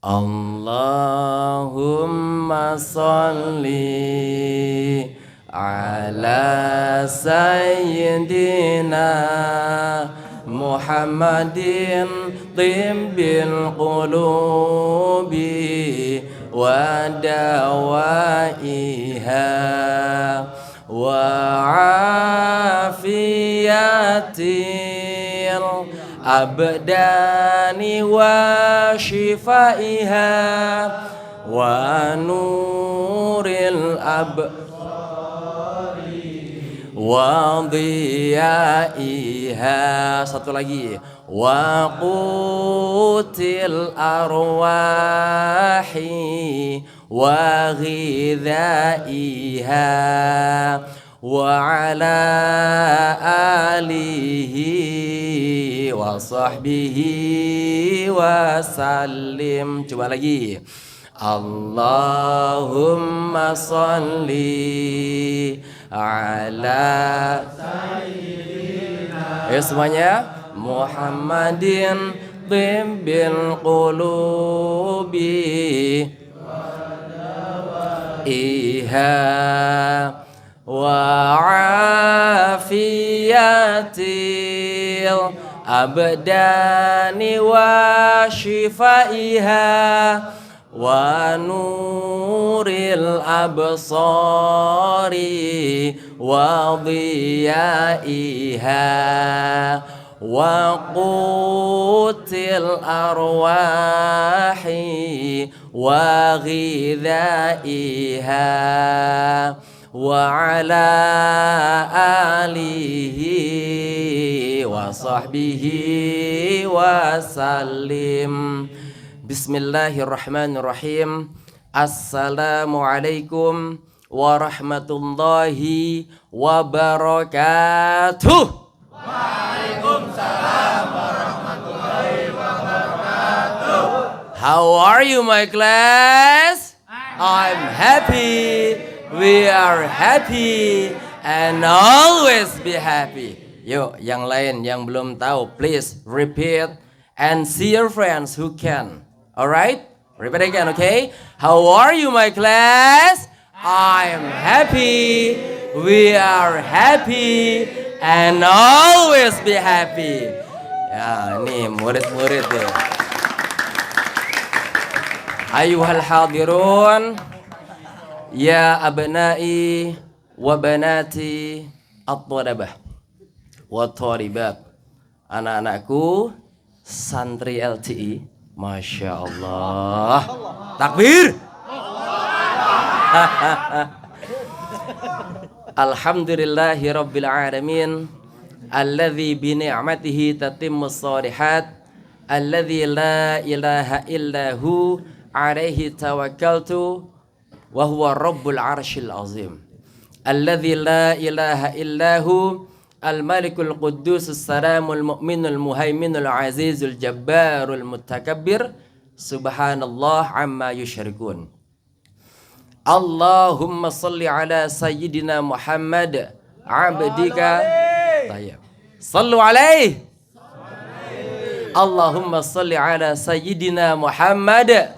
Allahumma salli ala sayyidina Muhammadin tibbil qulubi wa dawaiha wa afiyatil abdani wa shifaiha wa nuril wa dhiyaiha. Satu lagi, wa qutil arwahi wa ghidhaiha wa ala alihi wa sahbihi wa sallim. Coba lagi, Allahumma salli ala sayyidina. Ayo semuanya, Muhammadin tibbil qulubi iha wa afiyatil abdani wa shifaiha wa nuril absari wa dhiyaiha wa qutil arwahi wa ghidhaiha wa ala alihi wa sahbihi wa sallim. Bismillahirrahmanirrahim. Assalamualaikum warahmatullahi wabarakatuh. Waalaikumsalam warahmatullahi wabarakatuh. How are you, my class? I'm happy. We are happy and always be happy. Yuk, yang lain yang belum tahu, please repeat and see your friends who can. Alright? Repeat again, okay? How are you, my class? I'm happy. We are happy and always be happy. Ya, ini murid-murid tuh. Ayuhal hadirun, ya abnai wa banati at-talabah wa tharibat. Anak-anakku santri LTI, Masya Allah. Takbir. Alhamdulillahi rabbil alamin, alladzi bi ni'matihi tatimmus shalihat, alladzi la ilaha illahu alaihi tawakkaltu wa huwa rabbul arshil azim, alladzi la ilaha illahu al-malikul quddus as-salamul mu'minul muhaiminul azizul jabbarul mutakabbir, subhanallah amma yusyrikun. Allahumma salli ala sayyidina Muhammad abdika tayyib. Sallu alaihi. Allahumma salli ala sayyidina Muhammad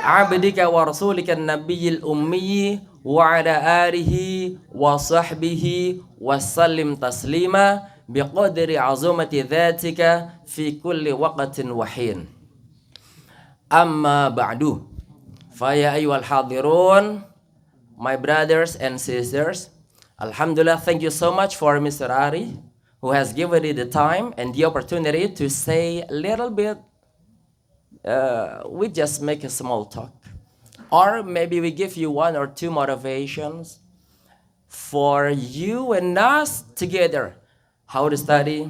abdika wa rasulika nabiyil ummi wa ala alihi wa sahbihi wa sallim taslima biqadri azumati dhatika fi kulli waqtin wa hin. Amma ba'du, faya ayyuhal hadirun, my brothers and sisters, alhamdulillah, thank you so much for Mr. Ari, who has given me the time and the opportunity to say a little bit. We just make a small talk, or maybe we give you one or two motivations for you and us together. How to study,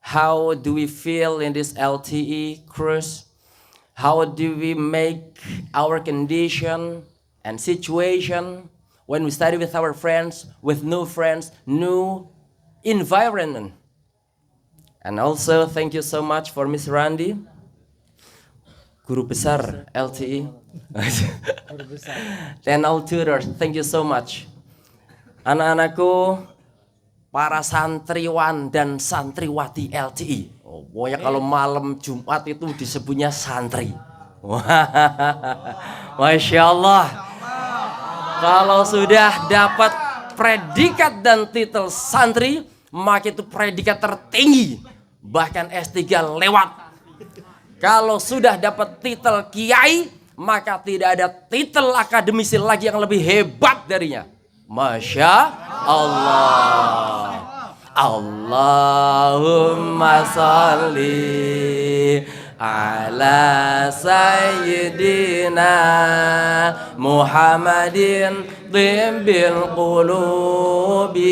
how do we feel in this LTE cruise, how do we make our condition and situation when we study with our friends, with new friends, new environment. And also thank you so much for Miss Randy, Guru Besar LTE. And all tutors, thank you so much. Anak-anakku, para santriwan dan santriwati LTI. Oh, pokoknya kalau malam Jumat itu disebutnya santri. Masya Allah. Kalau sudah dapat predikat dan titel santri, maka itu predikat tertinggi. Bahkan S3 lewat. Kalau sudah dapat titel kiai, maka tidak ada titel akademisi lagi yang lebih hebat darinya. Masya Allah. Allahumma salli ala sayyidina Muhammadin tibbil qulubi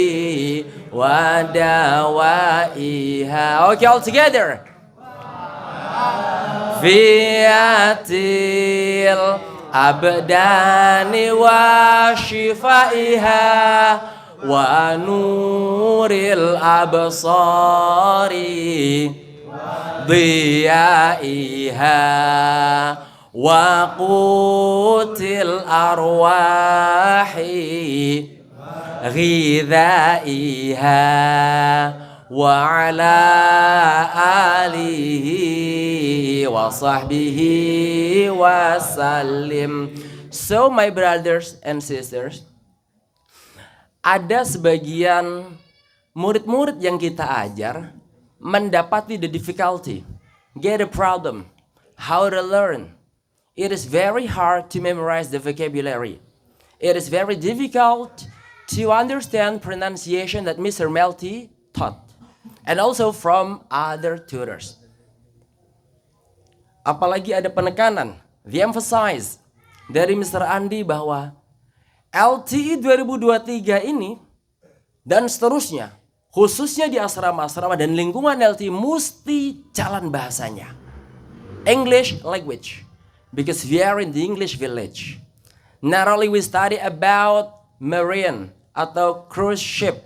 wa dawaiha. Okay, all together. Fiatil abdani wa shifaiha wa nuril absari diyaiha wa qutil arwahi ghidaiha wa ala alihi wa sahbihi wa sallim. So my brothers and sisters, ada sebagian murid-murid yang kita ajar mendapati the difficulty, get a problem, how to learn. It is very hard to memorize the vocabulary. It is very difficult to understand pronunciation that Mr. Melty taught. And also from other tutors. Apalagi ada penekanan, the emphasize dari Mr. Andi bahwa LTI 2023 ini dan seterusnya, khususnya di asrama-asrama dan lingkungan LTI mesti jalan bahasanya. English language, because we are in the English village. Not only we study about marine atau cruise ship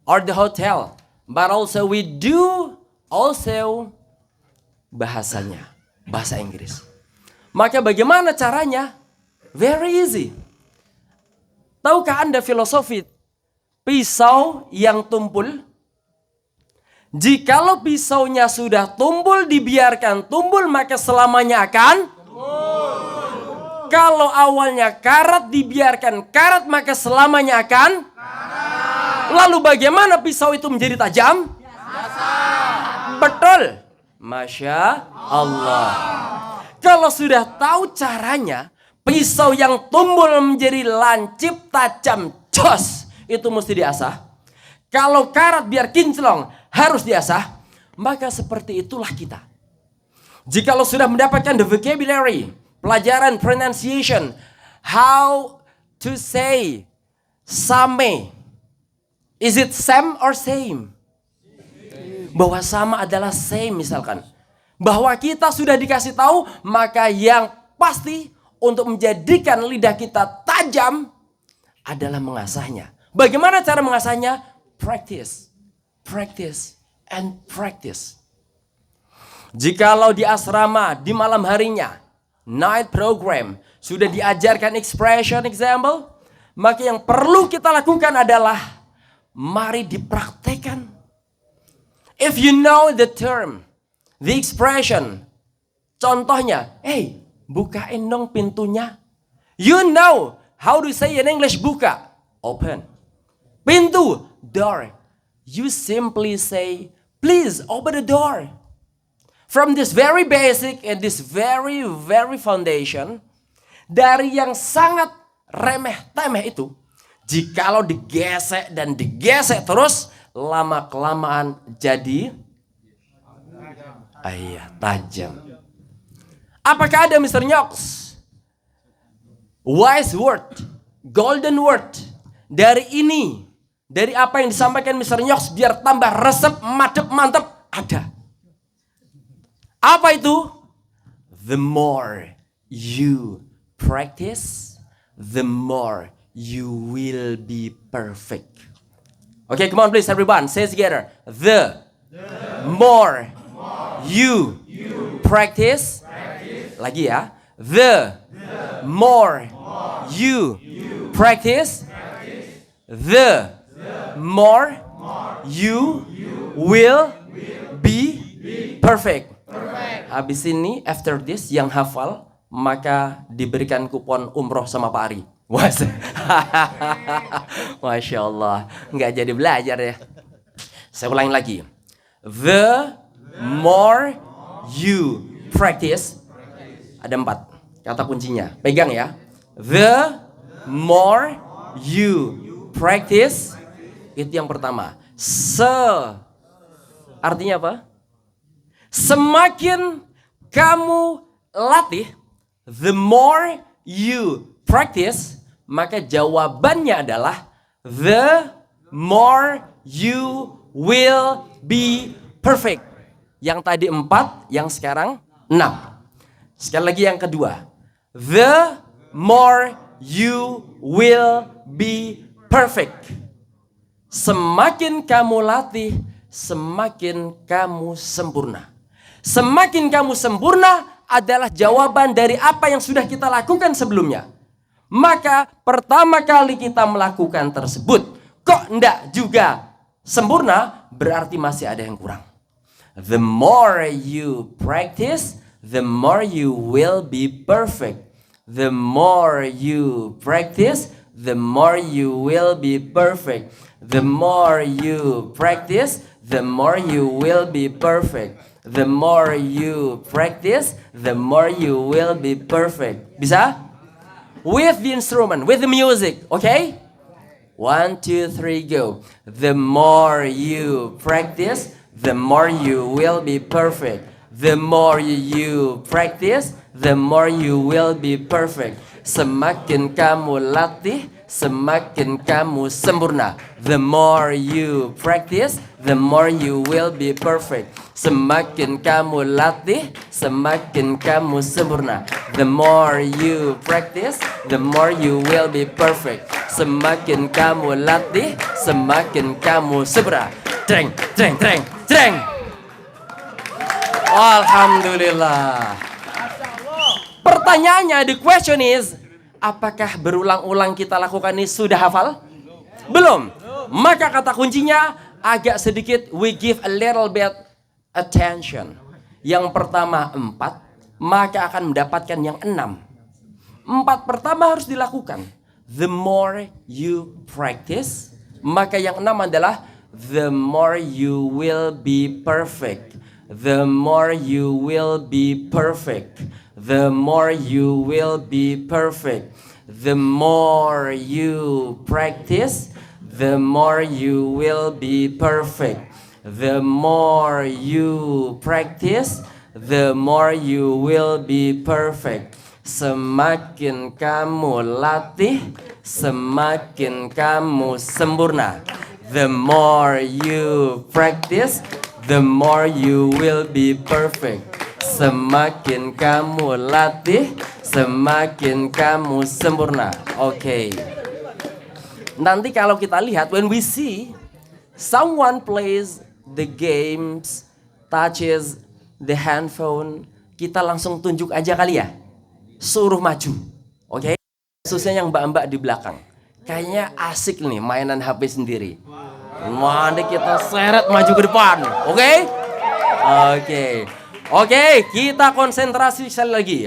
or the hotel, but also we do also bahasanya, bahasa Inggris. Maka bagaimana caranya? Very easy. Tahukah Anda filosofi pisau yang tumpul? Jikalau pisaunya sudah tumpul, dibiarkan tumpul, maka selamanya akan tumpul. Kalau awalnya karat, dibiarkan karat, maka selamanya akan karat. Lalu bagaimana pisau itu menjadi tajam? Betul. Masya Allah. Kalau sudah tahu caranya, pisau yang tumbul menjadi lancip, tajam, jos, itu mesti diasah. Kalau karat biar kinclong, harus diasah. Maka seperti itulah kita. Jikalau sudah mendapatkan the vocabulary, pelajaran pronunciation, how to say same. Is it same or same? Bahwa sama adalah same misalkan. Bahwa kita sudah dikasih tahu, maka yang pasti untuk menjadikan lidah kita tajam adalah mengasahnya. Bagaimana cara mengasahnya? Practice, practice, and practice. Jikalau di asrama, di malam harinya, night program, sudah diajarkan expression example, maka yang perlu kita lakukan adalah mari dipraktekkan. If you know the term, the expression, contohnya, hey, bukain dong pintunya. You know how to say in English buka, open. Pintu, door. You simply say, please open the door. From this very basic and this very foundation, dari yang sangat remeh-temeh itu, jikalau digesek dan digesek terus, lama-kelamaan jadi tajam. Apakah ada Mr. Nyox wise word, golden word dari ini, dari apa yang disampaikan Mr. Nyox biar tambah resep, madep, mantep? Ada. Apa itu? The more you practice, the more you will be perfect. Okay, come on please everyone, say it together. The more you practice. Lagi ya. The more you practice, the more you will be perfect. Habis ini, after this, yang hafal, maka diberikan kupon umroh sama Pak Ari. Masya Allah, nggak jadi belajar ya. Saya ulangi lagi. The more you practice, ada 4 kata kuncinya. Pegang ya. The more you practice, itu yang pertama. Artinya apa? Semakin kamu latih, the more you practice, maka jawabannya adalah the more you will be perfect. Yang tadi 4, yang sekarang 6. Sekali lagi yang kedua. The more you will be perfect. Semakin kamu latih, semakin kamu sempurna. Semakin kamu sempurna adalah jawaban dari apa yang sudah kita lakukan sebelumnya. Maka pertama kali kita melakukan tersebut, kok enggak juga sempurna, berarti masih ada yang kurang. The more you practice, the more you will be perfect. The more you practice, the more you will be perfect. The more you practice, the more you will be perfect. The more you practice, the more you will be perfect. Bisa? With the instrument, with the music, okay? 1, 2, 3, go. The more you practice, the more you will be perfect. The more you practice, the more you will be perfect. Semakin kamu latih, semakin kamu sempurna. The more you practice, the more you will be perfect. Semakin kamu latih, semakin kamu sempurna. The more you practice, the more you will be perfect. Semakin kamu latih, semakin kamu sempurna. Treng, treng, treng, treng. Alhamdulillah. Pertanyaannya, the question is, apakah berulang-ulang kita lakukan ini sudah hafal? Belum. Maka kata kuncinya agak sedikit, we give a little bit attention. Yang pertama 4, maka akan mendapatkan yang 6. 4 pertama harus dilakukan. The more you practice, maka yang 6 adalah the more you will be perfect. The more you will be perfect. The more you will be perfect. The more you practice, the more you will be perfect. The more you practice, the more you will be perfect. Semakin kamu latih, semakin kamu sempurna. The more you practice, the more you will be perfect. Semakin kamu latih, semakin kamu sempurna. Oke. Nanti kalau kita lihat, when we see someone plays the games, touches the handphone, kita langsung tunjuk aja kali ya. Suruh maju. Oke. Khususnya yang mbak-mbak di belakang. Kayaknya asik nih mainan HP sendiri. Mari kita seret maju ke depan. Oke? Oke. Oke, kita konsentrasi sekali lagi.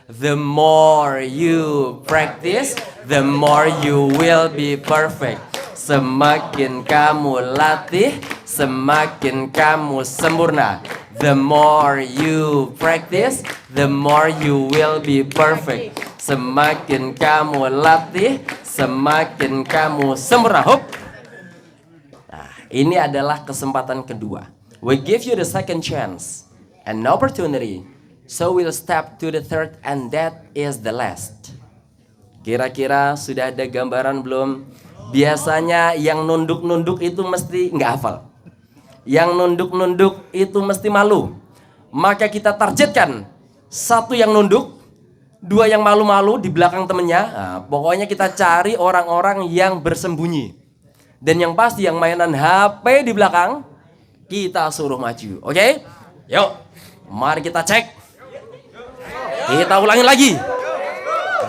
The more you practice, the more you will be perfect. Semakin kamu latih, semakin kamu sempurna. The more you practice, the more you will be perfect. Semakin kamu latih, semakin kamu sempurna. Hop. Nah, ini adalah kesempatan kedua. We give you the second chance. An opportunity, so we'll step to the third, and that is the last. Kira-kira sudah ada gambaran belum? Biasanya yang nunduk-nunduk itu mesti nggak hafal. Yang nunduk-nunduk itu mesti malu. Maka kita targetkan 1 yang nunduk, 2 yang malu-malu di belakang temennya. Nah, pokoknya kita cari orang-orang yang bersembunyi. Dan yang pasti yang mainan HP di belakang, kita suruh maju. Oke? Yuk. Mari kita cek. Kita ulangi lagi.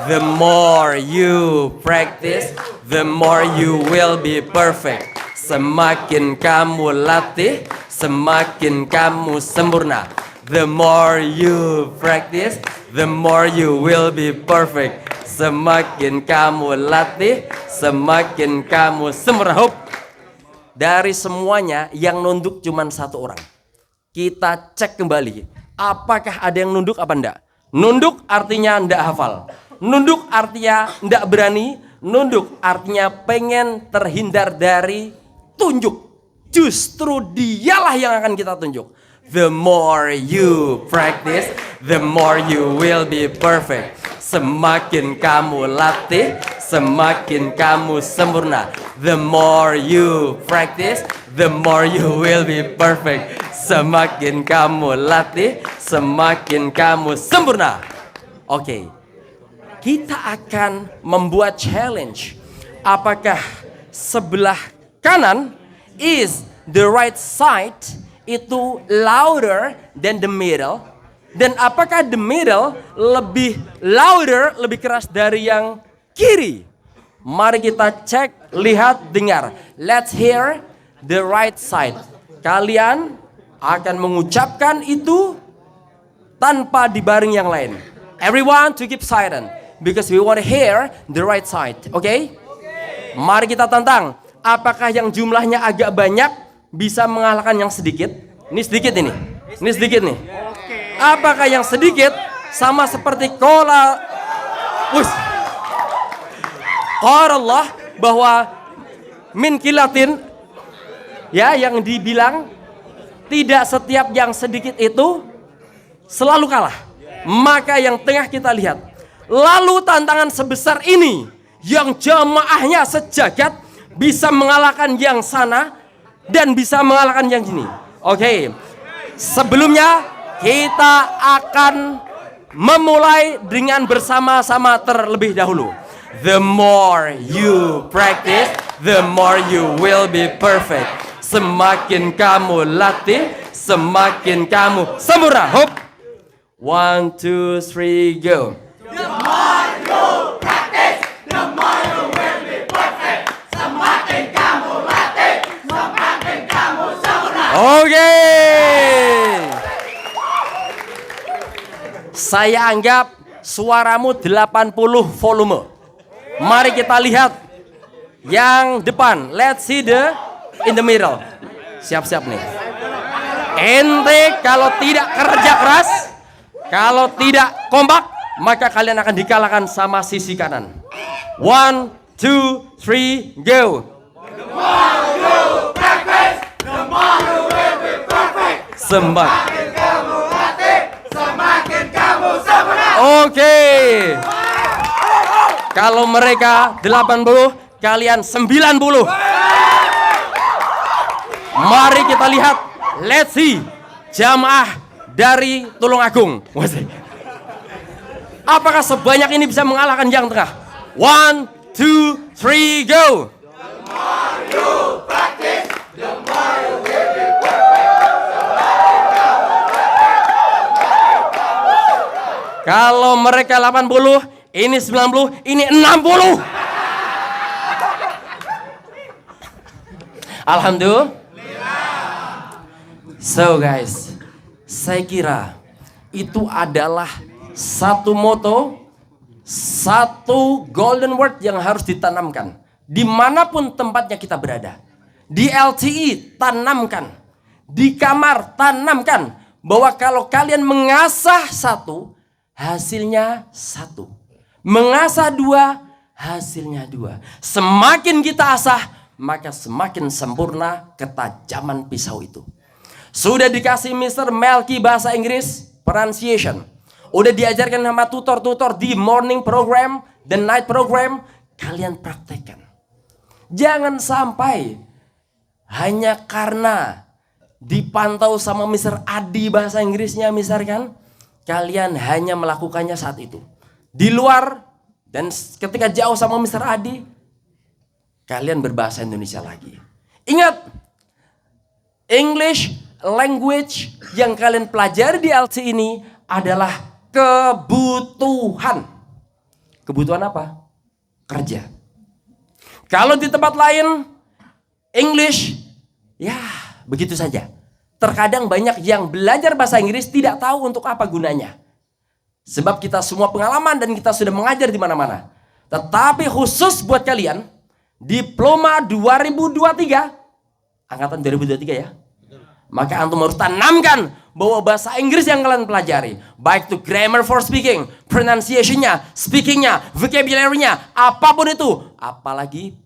The more you practice, the more you will be perfect. Semakin kamu latih, semakin kamu sempurna. The more you practice, the more you will be perfect. Semakin kamu latih, semakin kamu sempurna. Hop. Dari semuanya yang nunduk cuma satu orang. Kita cek kembali, apakah ada yang nunduk apa enggak? Nunduk artinya enggak hafal. Nunduk artinya enggak berani. Nunduk artinya pengen terhindar dari tunjuk. Justru dialah yang akan kita tunjuk. The more you practice, the more you will be perfect. Semakin kamu latih, semakin kamu sempurna. The more you practice, the more you will be perfect. Semakin kamu latih, semakin kamu sempurna. Oke, kita akan membuat challenge. Apakah sebelah kanan is the right side itu louder than the middle, dan apakah the middle lebih louder, lebih keras dari yang kiri? Mari kita cek, lihat, dengar. Let's hear the right side. Kalian akan mengucapkan itu tanpa dibaring yang lain. Everyone to keep silent because we want to hear the right side. Okay? Mari kita tantang. Apakah yang jumlahnya agak banyak bisa mengalahkan yang sedikit? Ini sedikit ini. Ini sedikit nih. Apakah yang sedikit sama seperti qala Allah bahwa min kilatin, ya, yang dibilang tidak setiap yang sedikit itu selalu kalah. Maka yang tengah kita lihat. Lalu tantangan sebesar ini yang jamaahnya sejagat bisa mengalahkan yang sana dan bisa mengalahkan yang sini. Oke. Sebelumnya kita akan memulai dengan bersama-sama terlebih dahulu. The more you practice, the more you will be perfect. Semakin kamu latih, semakin kamu sempurna. Hop. 1, 2, 3, go. The more you practice, the more you will be perfect. Semakin kamu latih, semakin kamu sempurna. Oke. Saya anggap suaramu 80 volume. Mari kita lihat yang depan. Let's see the in the middle. Siap-siap nih. Ente kalau tidak kerja keras, kalau tidak kompak, maka kalian akan dikalahkan sama sisi kanan. 1, 2, 3, go. The more you practice, the more you will be perfect. Semakin kamu latih, semakin kamu sempurna. Oke. Kalau mereka 80, kalian 90. Mari kita lihat. Let's see. Jamaah dari Tulungagung. Apakah sebanyak ini bisa mengalahkan yang tengah? 1, 2, 3, go. The more you practice, the more you will be perfect. Kalau mereka 80, ini 90, ini 60. Alhamdulillah. So guys, saya kira itu adalah satu moto, satu golden word yang harus ditanamkan dimanapun tempatnya kita berada. Di LTI tanamkan, di kamar tanamkan, bahwa kalau kalian mengasah satu, hasilnya satu. Mengasah dua, hasilnya dua. Semakin kita asah, maka semakin sempurna ketajaman pisau itu. Sudah dikasih Mr. Melky bahasa Inggris pronunciation. Udah diajarkan sama tutor-tutor di morning program, the night program. Kalian praktekkan. Jangan sampai hanya karena dipantau sama Mr. Adi bahasa Inggrisnya misalkan, kalian hanya melakukannya saat itu. Di luar dan ketika jauh sama Mr. Adi, kalian berbahasa Indonesia lagi. Ingat, English language yang kalian pelajari di LT ini adalah kebutuhan. Kebutuhan apa? Kerja. Kalau di tempat lain, English, ya begitu saja. Terkadang banyak yang belajar bahasa Inggris tidak tahu untuk apa gunanya. Sebab kita semua pengalaman dan kita sudah mengajar di mana-mana. Tetapi khusus buat kalian, diploma 2023, angkatan 2023 ya. Maka antum harus tanamkan bahwa bahasa Inggris yang kalian pelajari, baik itu grammar for speaking, pronunciation-nya, speaking-nya, vocabulary-nya, apapun itu, apalagi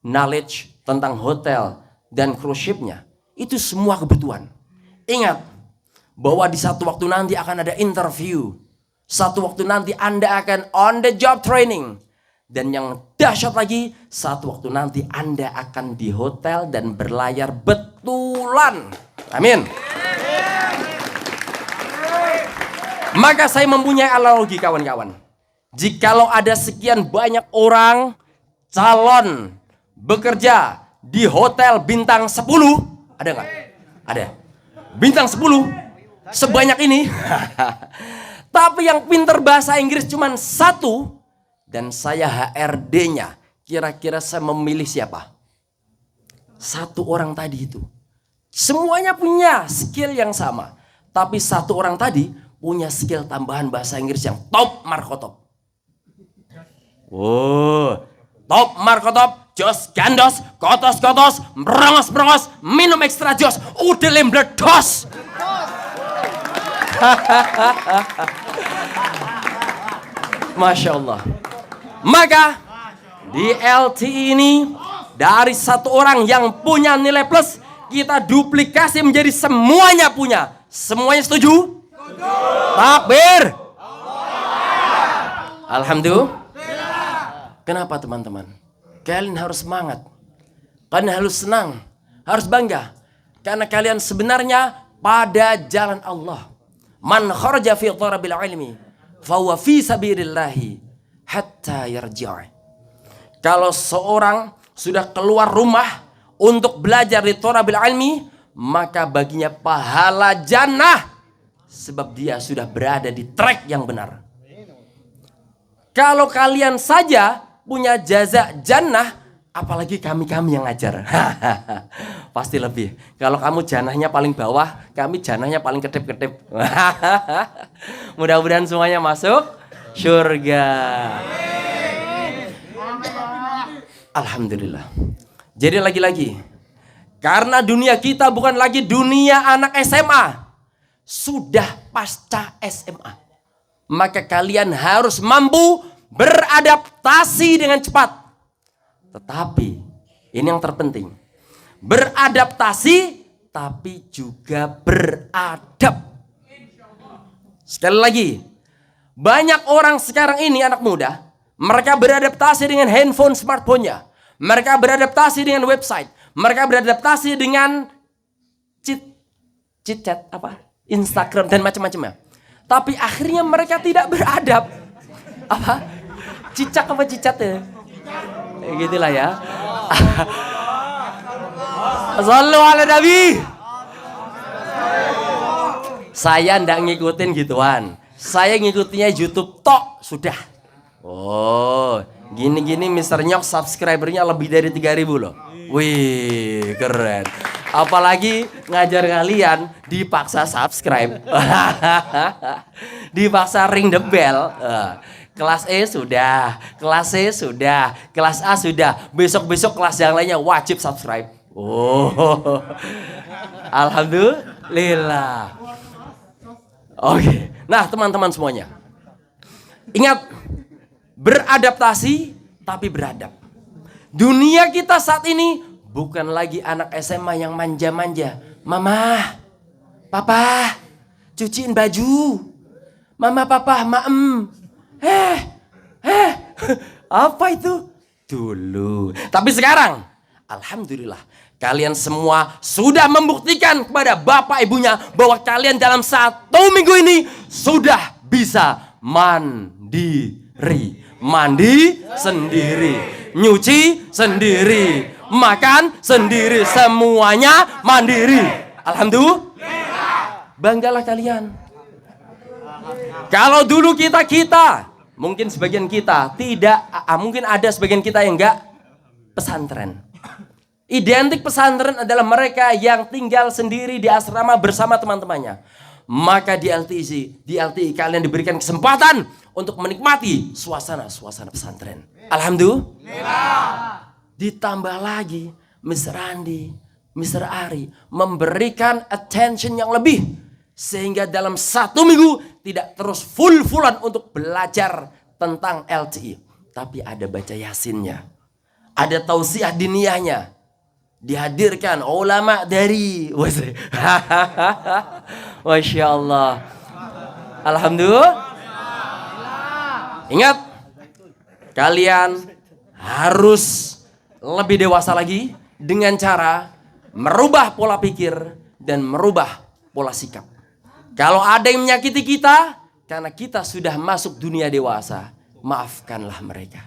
knowledge tentang hotel dan cruise ship-nya, itu semua kebutuhan. Ingat bahwa di satu waktu nanti akan ada interview, satu waktu nanti Anda akan on the job training, dan yang dahsyat lagi, satu waktu nanti Anda akan di hotel dan berlayar betulan. Amin. Maka saya mempunyai analogi kawan-kawan. Jikalau ada sekian banyak orang calon bekerja di hotel bintang 10, ada nggak? Ada. Bintang 10 sebanyak ini. Tapi yang pinter bahasa Inggris cuma satu, dan saya HRD-nya. Kira-kira saya memilih siapa? Satu orang tadi itu. Semuanya punya skill yang sama. Tapi satu orang tadi punya skill tambahan bahasa Inggris yang top markotop. Oh, top markotop, jos gandos, kotos-kotos, merongos-merongos, minum ekstra jos, udah lembledos. Masya Allah. Maka di LT ini dari satu orang yang punya nilai plus, kita duplikasi menjadi semuanya punya. Semuanya setuju? Takbir. Alhamdulillah. Kenapa teman-teman? Kalian harus semangat. Kalian harus senang. Harus bangga. Karena kalian sebenarnya pada jalan Allah. Man kharaja fi tharabil ilmi fahuwa fi sabilillahi hatta yarji'. Kalau seorang sudah keluar rumah untuk belajar di tharabil ilmi, maka baginya pahala jannah, sebab dia sudah berada di track yang benar. Kalau kalian saja punya jaza jannah, apalagi kami-kami yang ngajar. Pasti lebih. Kalau kamu jannahnya paling bawah, kami jannahnya paling kedip-kedip. Mudah-mudahan semuanya masuk surga. Alhamdulillah. Jadi lagi-lagi, karena dunia kita bukan lagi dunia anak SMA, sudah pasca SMA, maka kalian harus mampu beradaptasi dengan cepat. Tetapi ini yang terpenting, beradaptasi tapi juga beradab. Sekali lagi, banyak orang sekarang ini anak muda, mereka beradaptasi dengan handphone smartphone-nya, mereka beradaptasi dengan website, mereka beradaptasi dengan chat apa, Instagram dan macam-macamnya. Tapi akhirnya mereka tidak beradab. Apa? Cicak apa cicat ya? Gitulah ya. Sallu ala Nabi. Saya ndak ngikutin gituan. Saya ngikutinya YouTube tok sudah. Oh, gini-gini Mr. Nyok subscribernya lebih dari 3.000 loh. Wih, keren. Apalagi ngajar kalian dipaksa subscribe. Dipaksa ring the bell. Kelas E sudah, kelas C sudah, kelas A sudah. Besok-besok kelas yang lainnya wajib subscribe. Oh, alhamdulillah. Oke, nah teman-teman semuanya, ingat, beradaptasi tapi beradab. Dunia kita saat ini bukan lagi anak SMA yang manja-manja. Mama, papa, cuciin baju. Mama, papa, maem. Apa itu? Dulu. Tapi sekarang, alhamdulillah, kalian semua sudah membuktikan kepada bapak ibunya bahwa kalian dalam 1 minggu ini sudah bisa mandiri. Mandi sendiri, nyuci sendiri, makan sendiri, semuanya mandiri. Alhamdulillah. Banggalah kalian. Kalau dulu kita mungkin sebagian kita tidak, mungkin ada sebagian kita yang enggak pesantren. Identik pesantren adalah mereka yang tinggal sendiri di asrama bersama teman-temannya. Maka di LTI kalian diberikan kesempatan untuk menikmati suasana pesantren. Alhamdulillah. Ditambah lagi Mr. Andi, Mr. Ari memberikan attention yang lebih. Sehingga dalam 1 minggu tidak terus full-fullan untuk belajar tentang LTI. Tapi ada baca yasinnya. Ada tausiah diniyahnya. Dihadirkan ulama dari Masya Allah. Alhamdulillah. Ingat, kalian harus lebih dewasa lagi dengan cara merubah pola pikir dan merubah pola sikap. Kalau ada yang menyakiti kita karena kita sudah masuk dunia dewasa, maafkanlah mereka.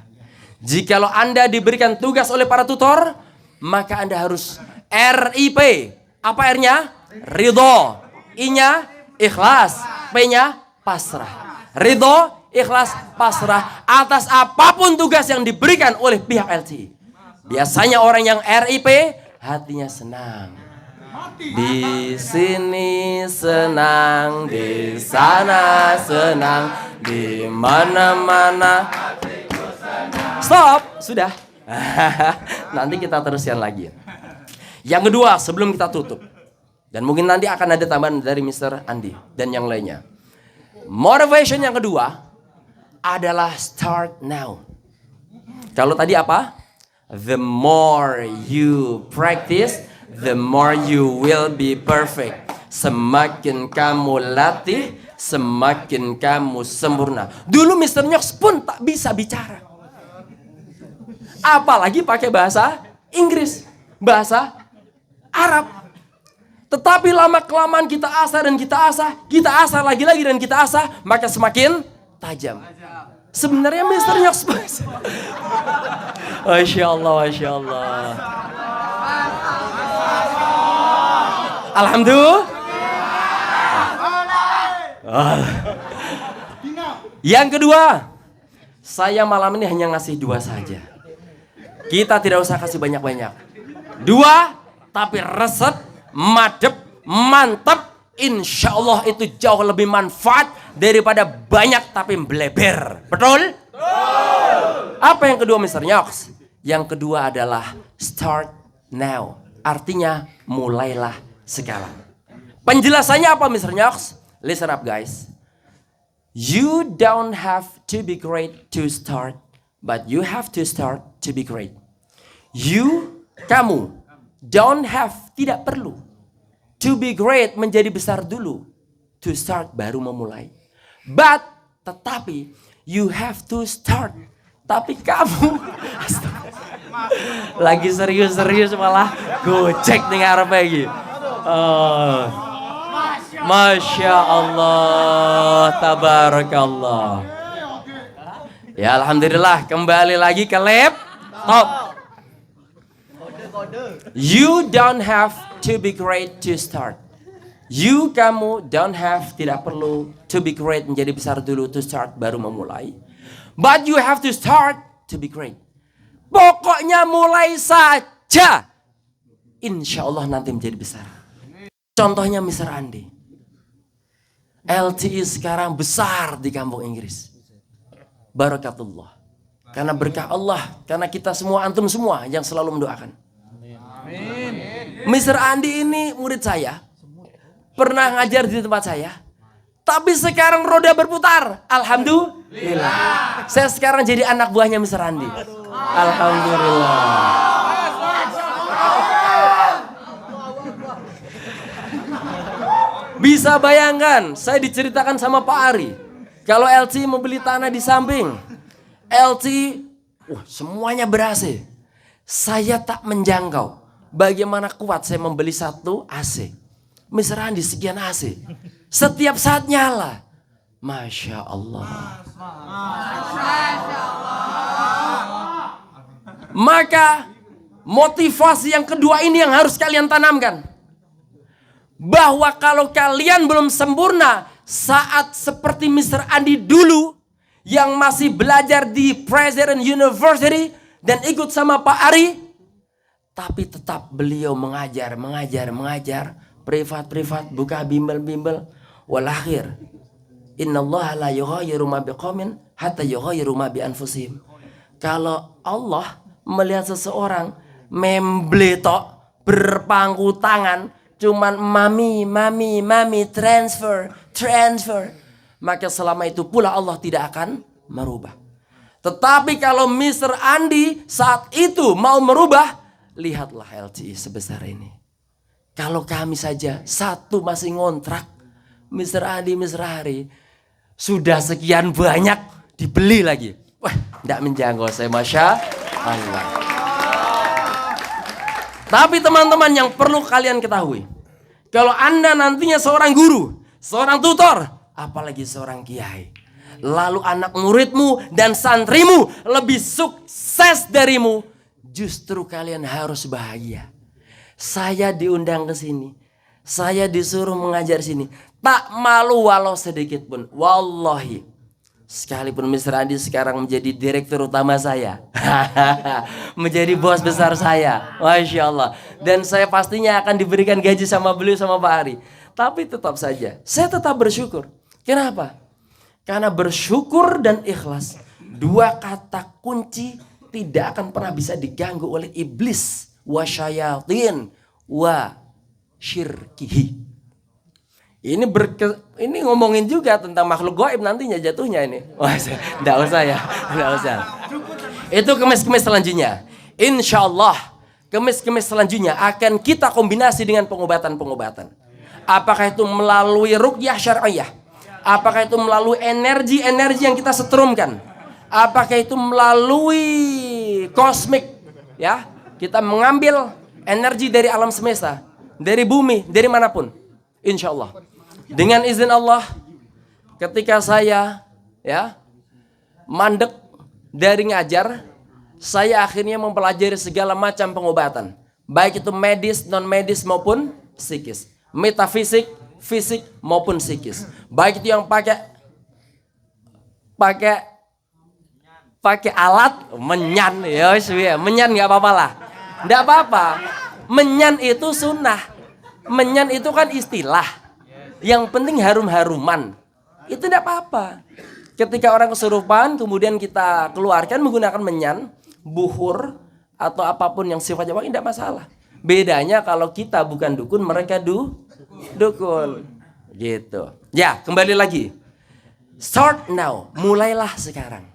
Jikalau Anda diberikan tugas oleh para tutor, maka Anda harus RIP. Apa R-nya? Ridho. I-nya ikhlas. P-nya pasrah. Ridho, ikhlas, pasrah atas apapun tugas yang diberikan oleh pihak LTI. Biasanya orang yang RIP hatinya senang. Di sini senang, di sana senang, di mana-mana. Stop, sudah. Nanti kita teruskan lagi. Yang kedua, sebelum kita tutup, dan mungkin nanti akan ada tambahan dari Mr. Andi dan yang lainnya. Motivation yang kedua adalah start now. Kalau tadi apa? The more you practice, the more you will be perfect. Semakin kamu latih, semakin kamu sempurna. Dulu Mr. Nyox pun tak bisa bicara. Apalagi pakai bahasa Inggris, bahasa Arab. Tetapi lama-kelamaan kita asah dan kita asah lagi-lagi dan kita asah, maka semakin tajam. Sebenarnya Mr. Nyox, Masya Allah, Masya Allah. Alhamdulillah. Yang kedua, saya malam ini hanya ngasih 2 saja. Kita tidak usah kasih banyak-banyak. 2, tapi resep, madep, mantap. Insya Allah itu jauh lebih manfaat daripada banyak tapi bleber. Betul? Apa yang kedua Mr. Nyox? Yang kedua adalah start now. Artinya mulailah sekarang. Penjelasannya apa Mr. Nyox? Listen up guys. You don't have to be great to start, but you have to start to be great. Kamu don't have, tidak perlu. To be great, menjadi besar dulu. To start, baru memulai. But, tetapi, you have to start. Tapi kamu, lagi serius-serius malah gocek dengar apa lagi. Masya Allah, tabarakallah. Ya Alhamdulillah, kembali lagi ke laptop. You don't have to be great to start. Kamu don't have, tidak perlu to be great, menjadi besar dulu, to start, baru memulai. But you have to start to be great. Pokoknya mulai saja. Insya Allah nanti menjadi besar. Contohnya Mr. Andi. LTI sekarang besar di kampung Inggris. Barakatullah. Karena berkah Allah. Karena kita semua, antum semua yang selalu mendoakan. Mr. Andi ini murid saya. Pernah ngajar di tempat saya. Tapi sekarang roda berputar. Alhamdulillah. Saya sekarang jadi anak buahnya Mr. Andi. Alhamdulillah. Bisa bayangkan, saya diceritakan sama Pak Ari. Kalau LC mau beli tanah di samping. LC, semuanya ber-AC. Saya tak menjangkau. Bagaimana kuat saya membeli 1 AC. Mr. Andi sekian AC. Setiap saat nyala. Masya Allah. Maka motivasi yang kedua ini yang harus kalian tanamkan. Bahwa kalau kalian belum sempurna saat seperti Mr. Andi dulu yang masih belajar di President University dan ikut sama Pak Ari, Tapi tetap beliau mengajar. Privat, buka bimbel. Walakhir. Innallaha la yughayyiru ma biqaumin hatta yughayyiru ma bi anfusihim. Kalau Allah melihat seseorang membletok, berpangku tangan, cuman mami, transfer, maka selama itu pula Allah tidak akan merubah. Tetapi kalau Mr. Andi saat itu mau merubah, lihatlah LTI sebesar ini. Kalau kami saja satu masih ngontrak, Mr. Andi, Mr. Hari, sudah sekian banyak dibeli lagi. Wah, tidak menjangkau saya, Masya Allah. Tapi teman-teman yang perlu kalian ketahui, kalau Anda nantinya seorang guru, seorang tutor, apalagi seorang kiai, lalu anak muridmu dan santrimu lebih sukses darimu, justru kalian harus bahagia. Saya diundang ke sini, saya disuruh mengajar sini, tak malu walau sedikit pun. Wallahi, sekalipun Mr. Andi sekarang menjadi direktur utama saya, menjadi bos besar saya, Masya Allah. Dan saya pastinya akan diberikan gaji sama beliau sama Pak Ari. Tapi tetap saja, saya tetap bersyukur. Kenapa? Karena bersyukur dan ikhlas, dua kata kunci tidak akan pernah bisa diganggu oleh iblis, wa syayatin, wa syirkihi. Ini ngomongin juga tentang makhluk gaib nantinya jatuhnya ini. Wah, enggak usah ya, enggak usah. Itu kemis-kemis selanjutnya. Insya Allah, kemis-kemis selanjutnya akan kita kombinasi dengan pengobatan-pengobatan. Apakah itu melalui ruqyah syar'iyah? Apakah itu melalui energi-energi yang kita setrumkan? Apakah itu melalui kosmik? Ya, kita mengambil energi dari alam semesta, dari bumi, dari manapun. Insya Allah. Dengan izin Allah, ketika saya mandek dari ngajar, saya akhirnya mempelajari segala macam pengobatan. Baik itu medis, non-medis maupun psikis. Metafisik, fisik maupun psikis. Baik itu yang pakai alat, menyan. Ya, menyan nggak apa-apa lah. Nggak apa-apa. Menyan itu sunnah. Menyan itu kan istilah. Yang penting harum-haruman. Itu tidak apa-apa. Ketika orang kesurupan kemudian kita keluarkan menggunakan menyan, buhur, atau apapun yang sifatnya wangi, tidak masalah. Bedanya kalau kita bukan dukun, mereka dukun. Gitu. Ya, kembali lagi. Start now. Mulailah sekarang.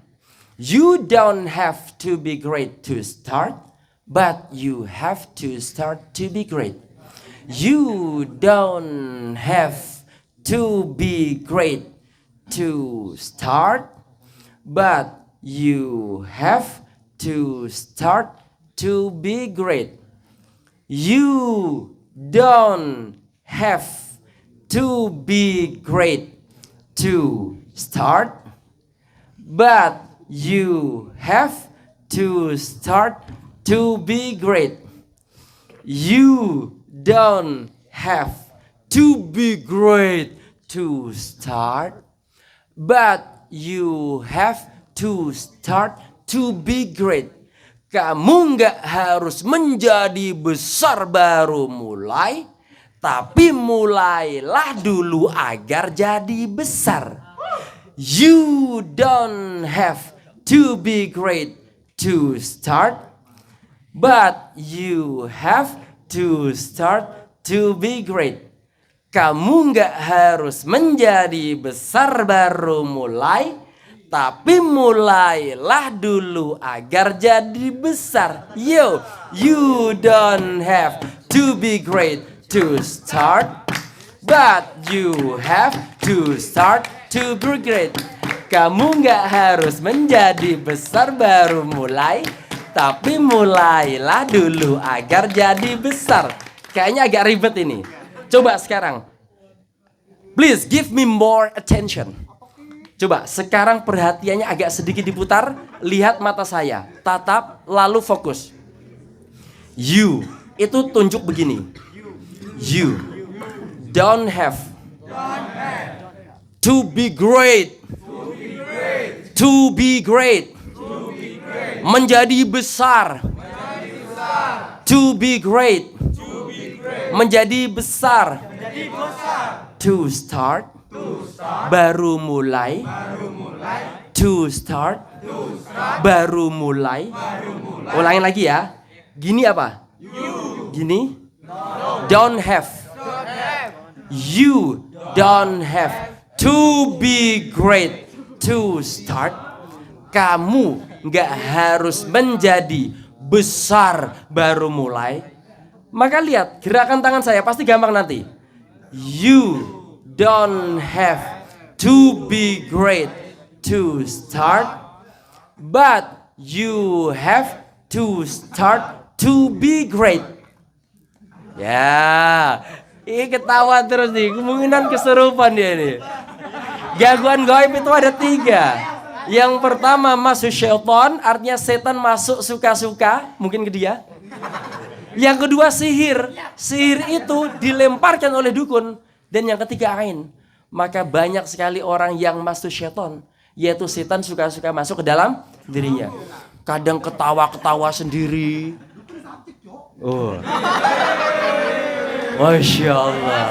You don't have to be great to start, but you have to start to be great. You don't have to be great to start, but you have to start to be great. You don't have to be great to start, but you have to start to be great. You don't have to be great to start, but you have to start to be great. Kamu nggak harus menjadi besar baru mulai, tapi mulailah dulu agar jadi besar. You don't have to be great to start, but you have to start to be great. Kamu nggak harus menjadi besar baru mulai, tapi mulailah dulu agar jadi besar. You don't have to be great to start, but you have to start to be great. Kamu nggak harus menjadi besar baru mulai, tapi mulailah dulu agar jadi besar. Kayaknya agak ribet ini. Coba sekarang. Please give me more attention. Coba sekarang perhatiannya agak sedikit diputar. Lihat mata saya. Tatap lalu fokus. You. Itu tunjuk begini. You. Don't have. To be great. To be great. Menjadi besar. To be great. Menjadi besar. To start. Baru mulai. To start. Baru mulai. Ulangin lagi ya. Gini apa? Gini. Don't have. You don't have to be great to start. Kamu nggak harus menjadi besar baru mulai. Maka lihat gerakan tangan saya pasti gampang nanti. You don't have to be great to start, but you have to start to be great. Ya, ini ketawa terus nih, kemungkinan kesurupan dia nih. Gangguan gaib itu ada 3. Yang pertama masuk syaitan, artinya setan masuk suka-suka, mungkin ke dia. Yang kedua sihir, sihir itu dilemparkan oleh dukun. Dan yang ketiga ain. Maka banyak sekali orang yang masuk syaitan, yaitu setan suka-suka masuk ke dalam dirinya. Kadang ketawa-ketawa sendiri. Oh. Masya Allah.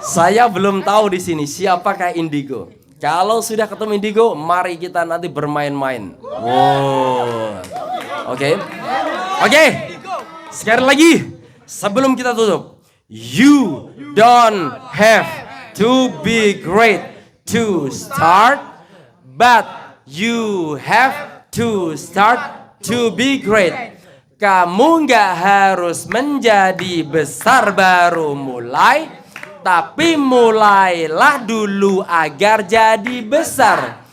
Saya belum tahu di sini siapakah indigo. Kalau sudah ketemu indigo, mari kita nanti bermain-main. Wow. Oke. Sekali lagi sebelum kita tutup. You don't have to be great to start, but you have to start to be great. Kamu nggak harus menjadi besar baru mulai, tapi mulailah dulu agar jadi besar.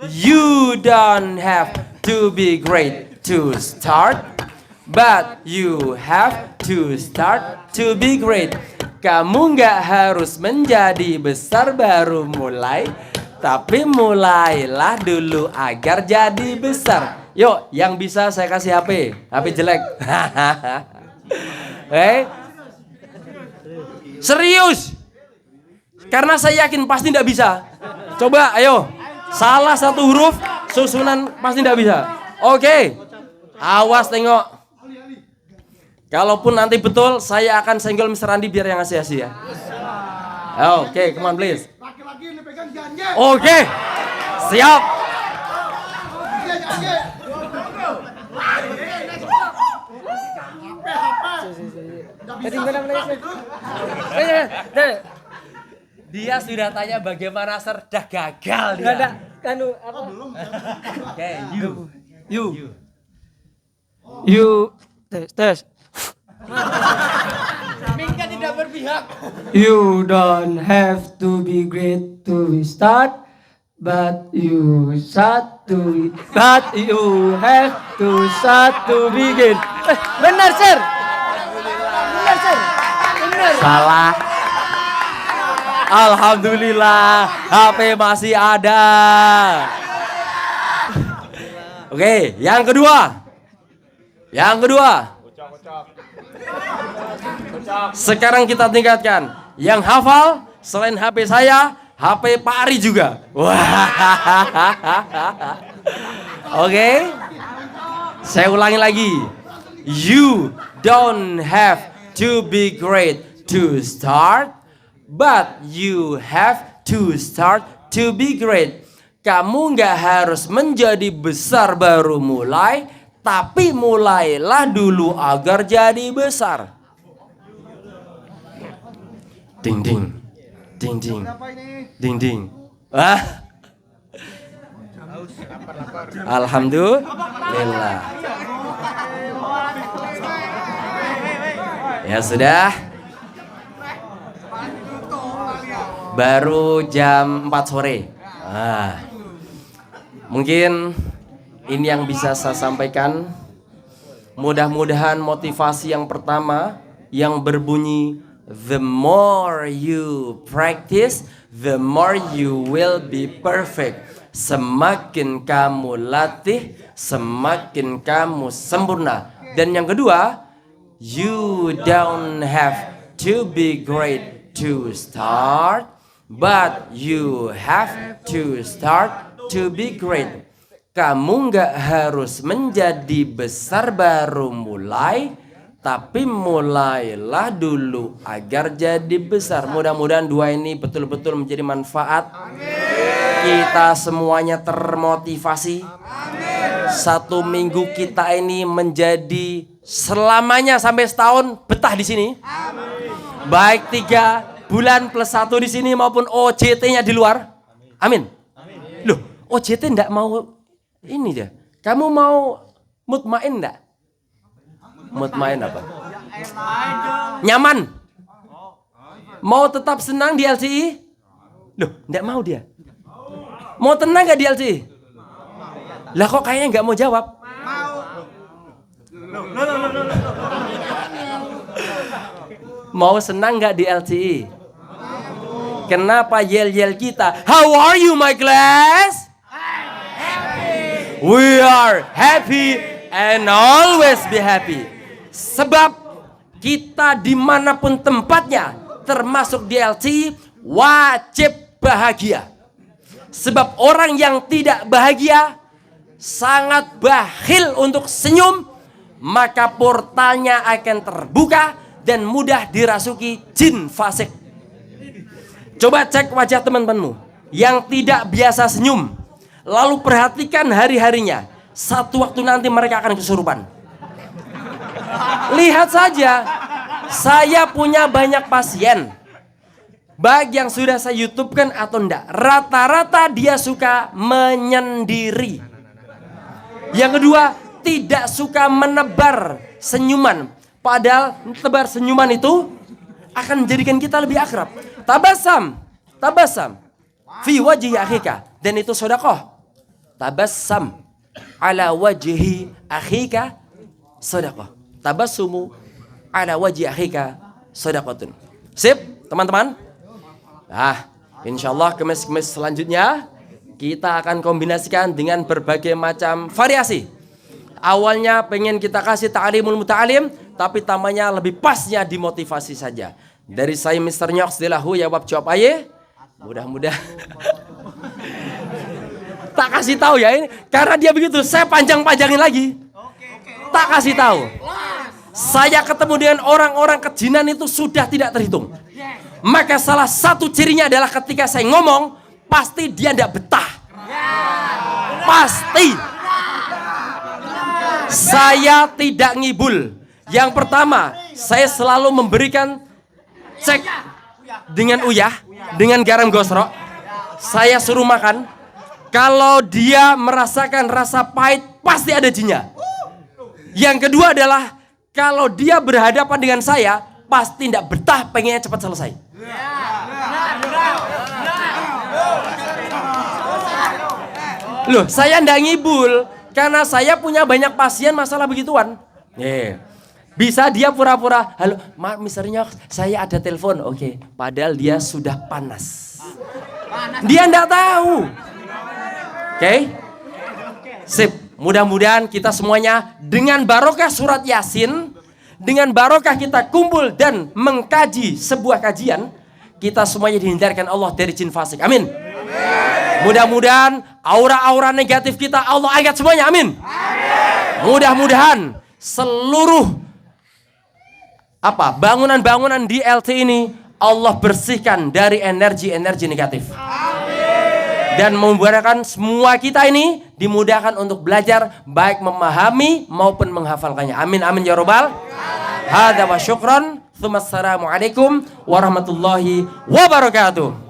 You don't have to be great to start, but you have to start to be great. Kamu nggak harus menjadi besar baru mulai, tapi mulailah dulu agar jadi besar. Yuk, yang bisa saya kasih HP. HP jelek. Serius. Karena saya yakin pasti tidak bisa. Coba, ayo. Salah satu huruf, susunan pasti tidak bisa. Oke. Awas tengok. Kalaupun nanti betul, saya akan senggol Mr. Andi biar yang ngasih ya. Oke, come on please. Oke, siap. Dia sudah tanya bagaimana serdah gagal dia. Oke, you tes. Mingga tidak berpihak. You don't have to be great to start, but you have to start to begin. Benar, Sir. Benar. Salah. Alhamdulillah, HP masih ada. Oke, yang kedua. Sekarang kita tingkatkan. Yang hafal selain HP saya, HP Pak Ari juga. Oke. Saya ulangi lagi. You don't have to be great to start, but you have to start to be great. Kamu nggak harus menjadi besar baru mulai, tapi mulailah dulu agar jadi besar. Ding ding, ding ding, ding ding. Alhamdulillah. Ya sudah. Baru jam 4 sore. Mungkin ini yang bisa saya sampaikan. Mudah-mudahan motivasi yang pertama yang berbunyi, the more you practice, the more you will be perfect. Semakin kamu latih, semakin kamu sempurna. Dan yang kedua, you don't have to be great to start, but you have to start to be great. Kamu nggak harus menjadi besar baru mulai, tapi mulailah dulu agar jadi besar. Mudah-mudahan dua ini betul-betul menjadi manfaat. Kita semuanya termotivasi. Satu minggu kita ini menjadi selamanya sampai setahun betah di sini. Baik 3 bulan plus 1 di sini maupun OJT-nya di luar. Amin. Loh, OJT enggak mau ini dia. Kamu mau mutmain enggak? Mutmain apa? Nyaman. Mau tetap senang di LCI? Loh, enggak mau dia. Mau tenang enggak di LCI? Lah kok kayaknya enggak mau jawab? Mau senang enggak di LCI? Kenapa yel-yel kita? How are you my class? We are happy and always be happy. Sebab kita dimanapun tempatnya, termasuk di LCI, wajib bahagia. Sebab orang yang tidak bahagia sangat bakhil untuk senyum, maka portalnya akan terbuka dan mudah dirasuki jin fasik. Coba cek wajah teman-temanmu yang tidak biasa senyum, lalu perhatikan hari-harinya. Satu waktu nanti mereka akan kesurupan. Lihat saja, saya punya banyak pasien, baik yang sudah saya YouTube-kan atau enggak, rata-rata dia suka menyendiri. Yang kedua, tidak suka menebar senyuman. Padahal tebar senyuman itu akan menjadikan kita lebih akrab. Tabasam fi wajhi akhika, dan itu sedekah. Tabassam ala wajhi akhika sedekah. Tabassumu ala wajhi akhika sedekatun. Sip, teman-teman? Nah, insyaallah kemis-kemis selanjutnya kita akan kombinasikan dengan berbagai macam variasi. Awalnya pengen kita kasih ta'limul muta'alim, tapi tamanya lebih pasnya dimotivasi saja. Dari saya Mr. Nyox Delahu ya wab jawab aye. Mudah-mudahan tak kasih tahu ya ini, karena dia begitu saya panjang-panjangin lagi. Tak kasih tahu. Saya ketemu dengan orang-orang kejinan itu sudah tidak terhitung. Maka salah satu cirinya adalah ketika saya ngomong, pasti dia tidak betah. Pasti. Saya tidak ngibul. Yang pertama, saya selalu memberikan cek dengan uyah, dengan garam gosrok. Saya suruh makan. Kalau dia merasakan rasa pahit, pasti ada jinnya. Yang kedua adalah kalau dia berhadapan dengan saya, pasti tidak betah, pengennya cepat selesai. Loh, saya tidak ngibul karena saya punya banyak pasien masalah begituan. Bisa dia pura-pura, halo, misalnya saya ada telepon, oke. Padahal dia sudah panas. Dia tidak tahu. Oke. Sip. Mudah-mudahan kita semuanya dengan barokah surat Yasin, dengan barokah kita kumpul dan mengkaji sebuah kajian, kita semuanya dihindarkan Allah dari jin fasik. Amin. Mudah-mudahan aura-aura negatif kita Allah angkat semuanya. Amin. Mudah-mudahan seluruh bangunan-bangunan di LT ini Allah bersihkan dari energi-energi negatif. Dan memudahkan semua kita ini dimudahkan untuk belajar, baik memahami maupun menghafalkannya. Amin amin ya robbal. Hadza wa syukran. Assalamualaikum warahmatullahi wabarakatuh.